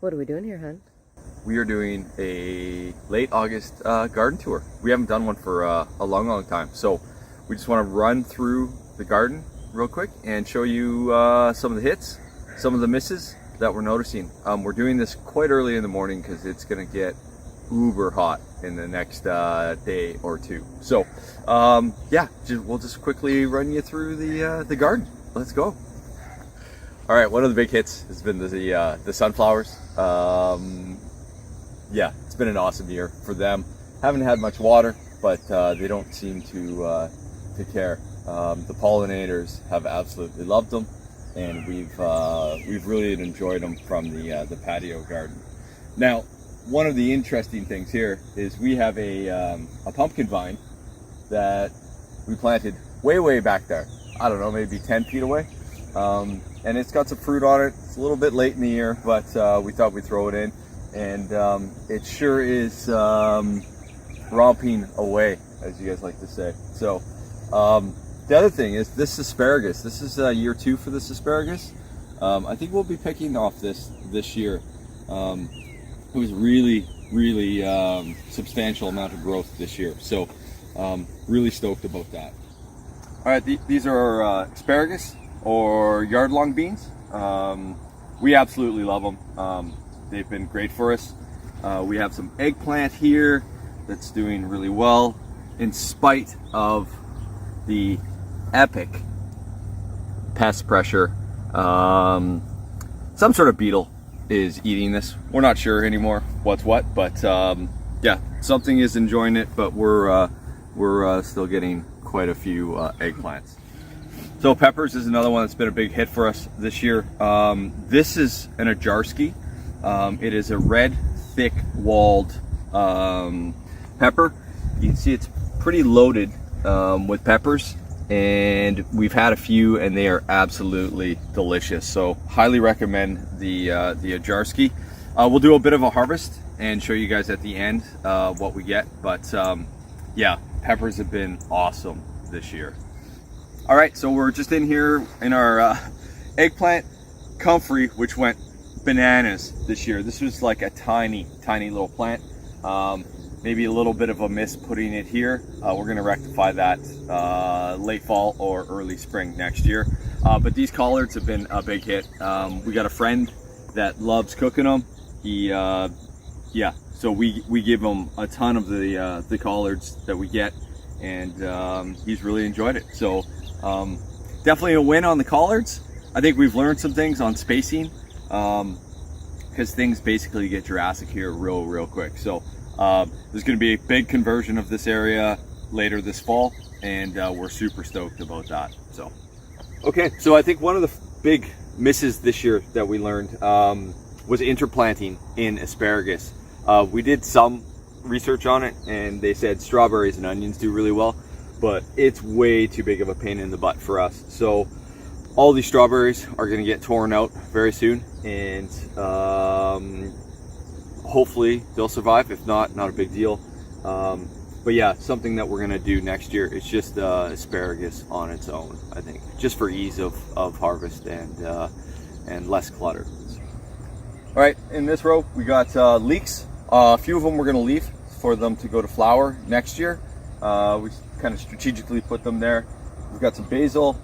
What are we doing here, hon? We are doing a late August garden tour. We haven't done one for a long time, so we just want to run through the garden real quick and show you some of the hits, some of the misses that we're noticing. We're doing this quite early in the morning because it's going to get uber hot in the next day or two. So yeah, we'll just quickly run you through the garden. Let's go. All right, one of the big hits has been the sunflowers. Yeah, it's been an awesome year for them. Haven't had much water, but they don't seem to care. The pollinators have absolutely loved them, and we've really enjoyed them from the patio garden. Now, one of the interesting things here is we have a pumpkin vine that we planted way back there. I don't know, maybe 10 feet away. And it's got some fruit on it. It's a little bit late in the year, but we thought we'd throw it in. And it sure is romping away, as you guys like to say. So the other thing is this asparagus. This is year 2 for this asparagus. I think we'll be picking off this year. It was really substantial amount of growth this year. So really stoked about that. All right, these are our asparagus or yard-long beans. We absolutely love them. They've been great for us. We have some eggplant here that's doing really well in spite of the epic pest pressure. Some sort of beetle is eating this. We're not sure anymore what's what, but yeah, something is enjoying it, but we're still getting quite a few eggplants. So peppers is another one that's been a big hit for us this year. This is an Ajarski. It is a red, thick-walled pepper. You can see it's pretty loaded with peppers, and we've had a few, and they are absolutely delicious. So highly recommend the Ajarski. We'll do a bit of a harvest and show you guys at the end what we get. But yeah, peppers have been awesome this year. All right, so we're just in here in our eggplant comfrey, which went bananas this year. This was like a tiny little plant. Maybe a little bit of a miss putting it here. We're gonna rectify that late fall or early spring next year. But these collards have been a big hit. We got a friend that loves cooking them. Yeah, so we give him a ton of the collards that we get, and he's really enjoyed it. So definitely a win on the collards. I think we've learned some things on spacing, because things basically get Jurassic here real quick. So there's going to be a big conversion of this area later this fall, and we're super stoked about that. So okay, so I think one of the big misses this year that we learned was interplanting in asparagus. We did some research on it, and they said strawberries and onions do really well, but it's way too big of a pain in the butt for us. So all these strawberries are going to get torn out very soon, and hopefully they'll survive. If not, not a big deal. But yeah, something that we're going to do next year is just asparagus on its own, I think, just for ease of harvest and less clutter. All right, in this row we got leeks. A few of them we're going to leave for them to go to flower next year. We kind of strategically put them there. We've got some basil.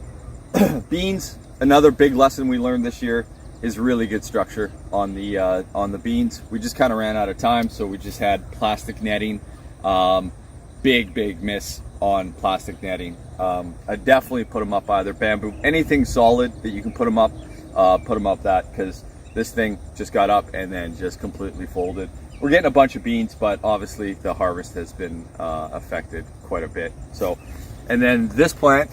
Beans, another big lesson we learned this year is really good structure on the beans. We just kind of ran out of time, so we just had plastic netting. Big miss on plastic netting. I definitely put them up either bamboo, anything solid that you can put them up that, because this thing just got up and then just completely folded. We're getting a bunch of beans, but obviously the harvest has been affected quite a bit. So, and then this plant,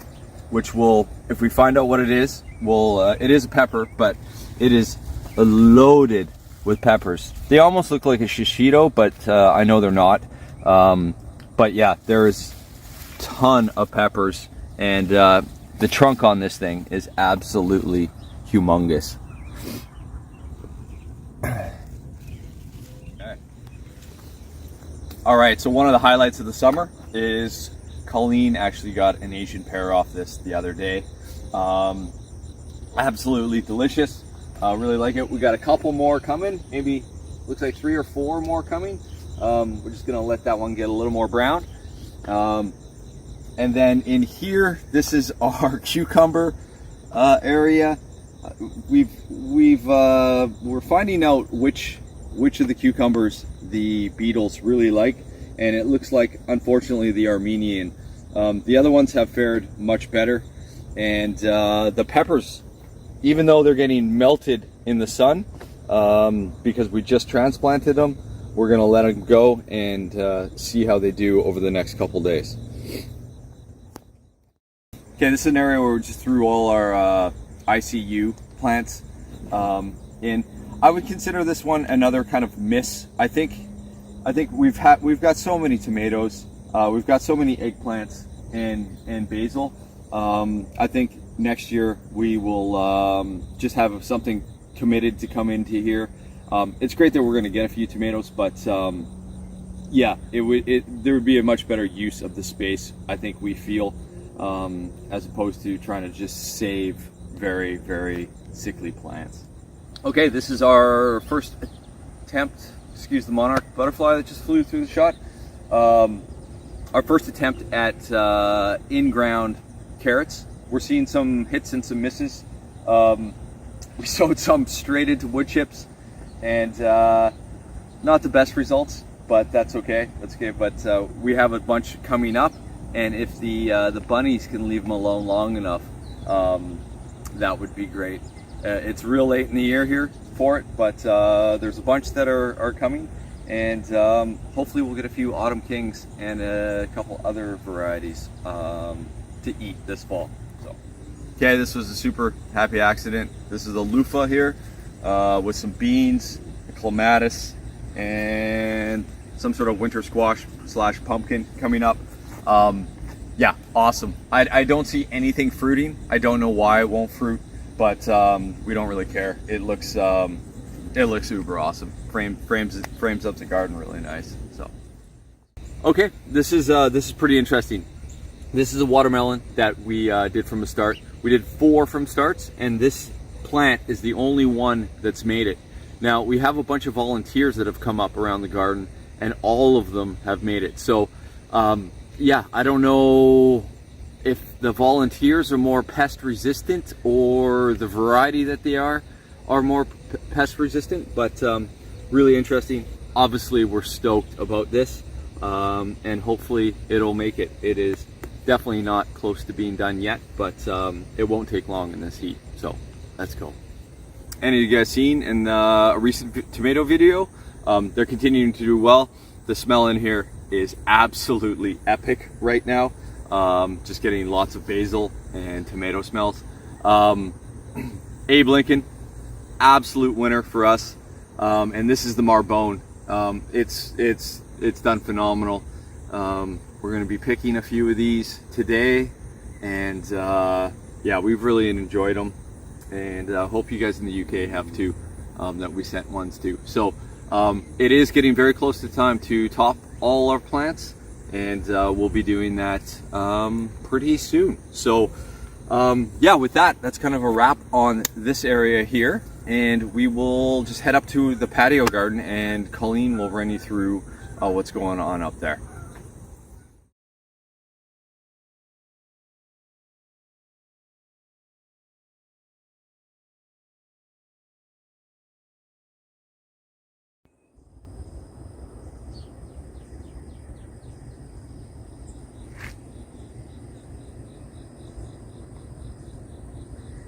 which will, if we find out what it is, it is a pepper, but it is loaded with peppers. They almost look like a shishito, but I know they're not. But yeah, there is a ton of peppers, and the trunk on this thing is absolutely humongous. All right, so one of the highlights of the summer is Colleen actually got an Asian pear off this the other day. Absolutely delicious. Really like it. We got a couple more coming, maybe looks like 3 or 4 more coming. We're just gonna let that one get a little more brown. And then in here, this is our cucumber area. We're finding out which of the cucumbers the beetles really like, and it looks like, unfortunately, the Armenian. The other ones have fared much better, and the peppers, even though they're getting melted in the sun, because we just transplanted them, we're gonna let them go and see how they do over the next couple days. Okay, this is an area where we just threw all our ICU plants in. I would consider this one another kind of miss. I think we've got so many tomatoes, we've got so many eggplants and basil. I think next year we will just have something committed to come into here. It's great that we're going to get a few tomatoes, but yeah, there would be a much better use of the space, I think we feel, as opposed to trying to just save very, very sickly plants. Okay, this is our first attempt, excuse the monarch butterfly that just flew through the shot. Our first attempt at in-ground carrots. We're seeing some hits and some misses. We sowed some straight into wood chips, and not the best results, but that's okay. That's okay. But we have a bunch coming up, and if the bunnies can leave them alone long enough, that would be great. It's real late in the year here for it, but there's a bunch that are coming, and hopefully we'll get a few autumn kings and a couple other varieties to eat this fall. So, okay, this was a super happy accident. This is a loofah here with some beans, a clematis, and some sort of winter squash / pumpkin coming up. Yeah, awesome. I don't see anything fruiting. I don't know why it won't fruit, but we don't really care. It looks uber awesome. Frames up the garden really nice. So, okay, this is pretty interesting. This is a watermelon that we did from the start. We did 4 from starts, and this plant is the only one that's made it. Now we have a bunch of volunteers that have come up around the garden, and all of them have made it. So yeah, I don't know if the volunteers are more pest resistant or the variety that they are more pest resistant, but really interesting. Obviously we're stoked about this, and hopefully it'll make it. It is definitely not close to being done yet, but it won't take long in this heat. So let's go. Any of you guys seen in a recent tomato video, they're continuing to do well. The smell in here is absolutely epic right now. Just getting lots of basil and tomato smells. Abe Lincoln, absolute winner for us. And this is the Marbone. It's done phenomenal. We're going to be picking a few of these today, and yeah, we've really enjoyed them, and hope you guys in the UK have too, that we sent ones to. So it is getting very close to time to top all our plants, and we'll be doing that pretty soon. So yeah, with that, that's kind of a wrap on this area here, and we will just head up to the patio garden, and Colleen will run you through what's going on up there.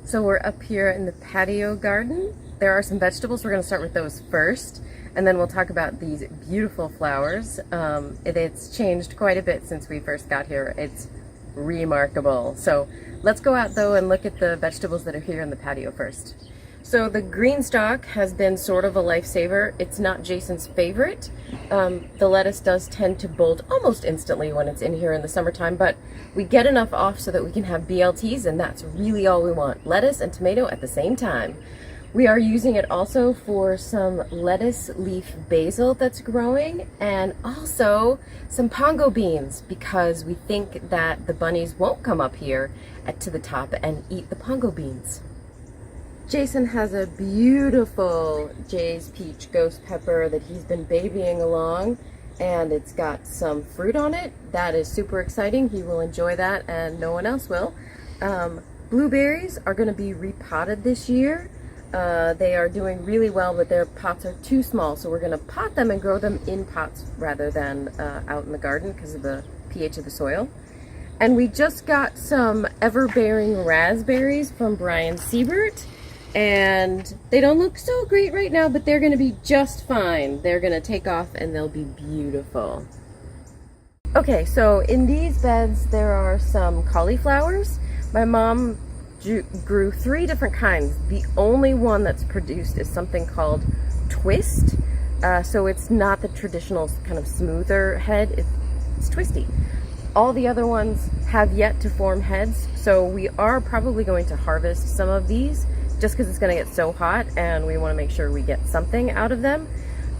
So we're up here in the patio garden. There are some vegetables. We're going to start with those first, and then we'll talk about these beautiful flowers. It's changed quite a bit since we first got here. It's remarkable. So let's go out though and look at the vegetables that are here in the patio first. So the green stalk has been sort of a lifesaver. It's not Jason's favorite. The lettuce does tend to bolt almost instantly when it's in here in the summertime, but we get enough off so that we can have BLTs, and that's really all we want. Lettuce and tomato at the same time. We are using it also for some lettuce leaf basil that's growing, and also some pongo beans, because we think that the bunnies won't come up here to the top and eat the pongo beans. Jason has a beautiful Jay's Peach Ghost Pepper that he's been babying along, and it's got some fruit on it. That is super exciting. He will enjoy that, and no one else will. Blueberries are going to be repotted this year. They are doing really well, but their pots are too small, so we're going to pot them and grow them in pots rather than out in the garden because of the pH of the soil. And we just got some ever-bearing raspberries from Brian Siebert, and they don't look so great right now, but they're going to be just fine. They're going to take off and they'll be beautiful. Okay, so in these beds there are some cauliflowers. My mom grew 3 different kinds. The only one that's produced is something called Twist. So it's not the traditional kind of smoother head, it's twisty. All the other ones have yet to form heads, so we are probably going to harvest some of these just because it's going to get so hot and we want to make sure we get something out of them.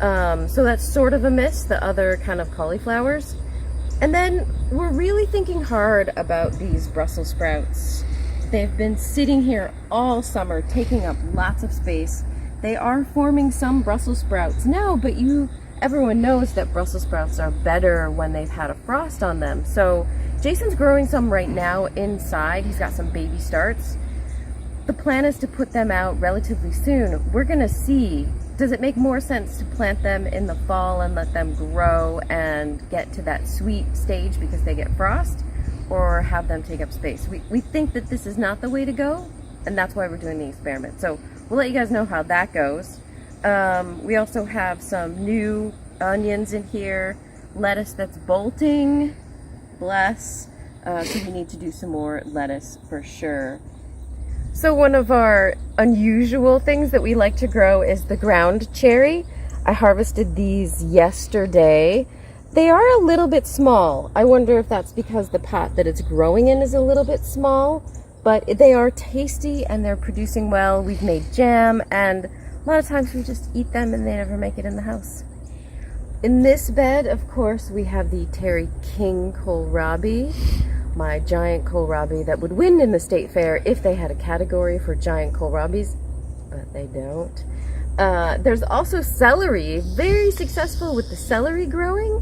So that's sort of a miss, the other kind of cauliflowers. And then we're really thinking hard about these Brussels sprouts. They've been sitting here all summer, taking up lots of space. They are forming some Brussels sprouts now, but everyone knows that Brussels sprouts are better when they've had a frost on them. So Jason's growing some right now inside. He's got some baby starts. The plan is to put them out relatively soon. We're gonna see, does it make more sense to plant them in the fall and let them grow and get to that sweet stage because they get frost, or have them take up space? We think that this is not the way to go, and that's why we're doing the experiment. So we'll let you guys know how that goes. We also have some new onions in here, lettuce that's bolting, bless, so we need to do some more lettuce for sure. So one of our unusual things that we like to grow is the ground cherry. I harvested these yesterday. They are a little bit small. I wonder if that's because the pot that it's growing in is a little bit small, but they are tasty and they're producing well. We've made jam, and a lot of times we just eat them and they never make it in the house. In this bed, of course, we have the Terry King kohlrabi, my giant kohlrabi that would win in the state fair if they had a category for giant kohlrabis, but they don't. There's also celery, very successful with the celery growing.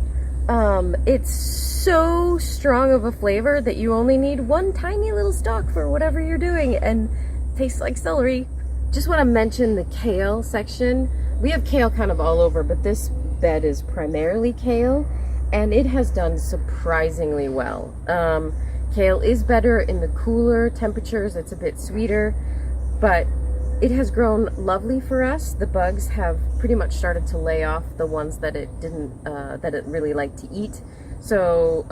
It's so strong of a flavor that you only need one tiny little stalk for whatever you're doing, and tastes like celery. Just want to mention the kale section. We have kale kind of all over, but this bed is primarily kale, and it has done surprisingly well. Kale is better in the cooler temperatures. It's a bit sweeter, but it has grown lovely for us. The bugs have pretty much started to lay off the ones that it didn't, that it really liked to eat. So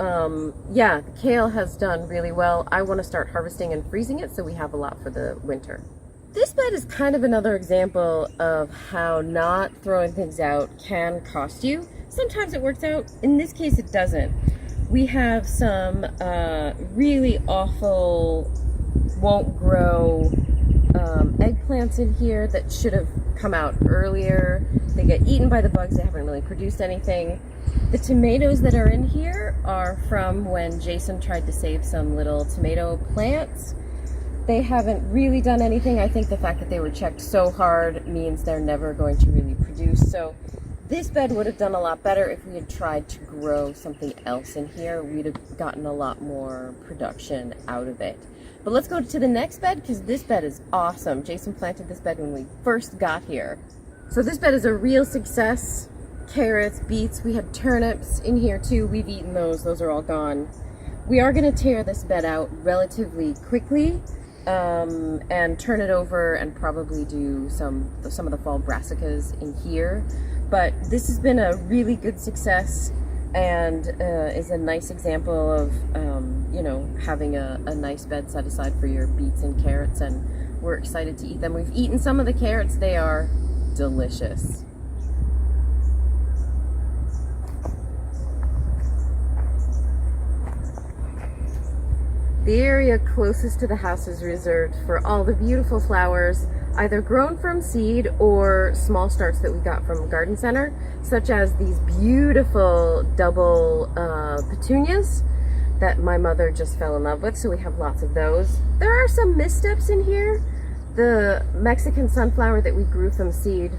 yeah, the kale has done really well. I want to start harvesting and freezing it so we have a lot for the winter. This bed is kind of another example of how not throwing things out can cost you. Sometimes it works out. In this case, it doesn't. We have some really awful, won't grow eggplants in here that should have come out earlier. They get eaten by the bugs. They haven't really produced anything. The tomatoes that are in here are from when Jason tried to save some little tomato plants. They haven't really done anything. I think the fact that they were checked so hard means they're never going to really produce. So this bed would have done a lot better if we had tried to grow something else in here. We'd have gotten a lot more production out of it. But let's go to the next bed, because this bed is awesome. Jason planted this bed when we first got here. So this bed is a real success. Carrots, beets, we had turnips in here too. We've eaten those. Those are all gone. We are going to tear this bed out relatively quickly and turn it over and probably do some of the fall brassicas in here. But this has been a really good success and is a nice example of, you know, having a nice bed set aside for your beets and carrots, and we're excited to eat them. We've eaten some of the carrots. They are delicious. The area closest to the house is reserved for all the beautiful flowers, either grown from seed or small starts that we got from Garden Center, such as these beautiful double petunias that my mother just fell in love with, so we have lots of those. There are some missteps in here. The Mexican sunflower that we grew from seed,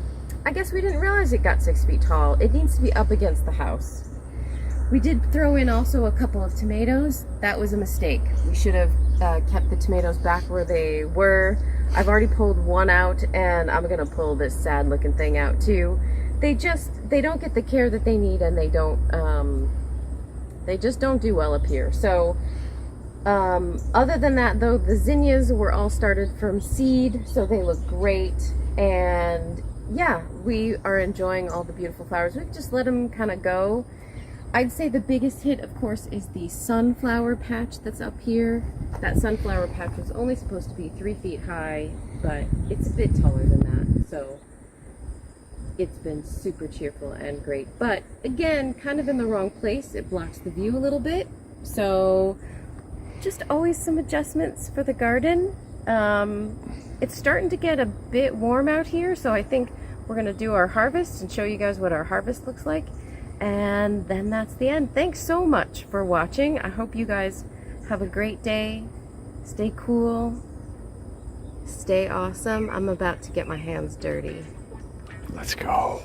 I guess we didn't realize it got 6 feet tall. It needs to be up against the house. We did throw in also a couple of tomatoes. That was a mistake. We should have kept the tomatoes back where they were. I've already pulled one out, and I'm gonna pull this sad looking thing out too. They don't get the care that they need, and they just don't do well up here. So other than that though, the zinnias were all started from seed, so they look great. And yeah, we are enjoying all the beautiful flowers. We've just let them kind of go. I'd say the biggest hit, of course, is the sunflower patch that's up here. That sunflower patch was only supposed to be 3 feet high, but it's a bit taller than that. So it's been super cheerful and great. But again, kind of in the wrong place. It blocks the view a little bit. So just always some adjustments for the garden. It's starting to get a bit warm out here, so I think we're gonna do our harvest and show you guys what our harvest looks like. And then that's the end. Thanks so much for watching. I hope you guys have a great day. Stay cool. Stay awesome. I'm about to get my hands dirty. Let's go.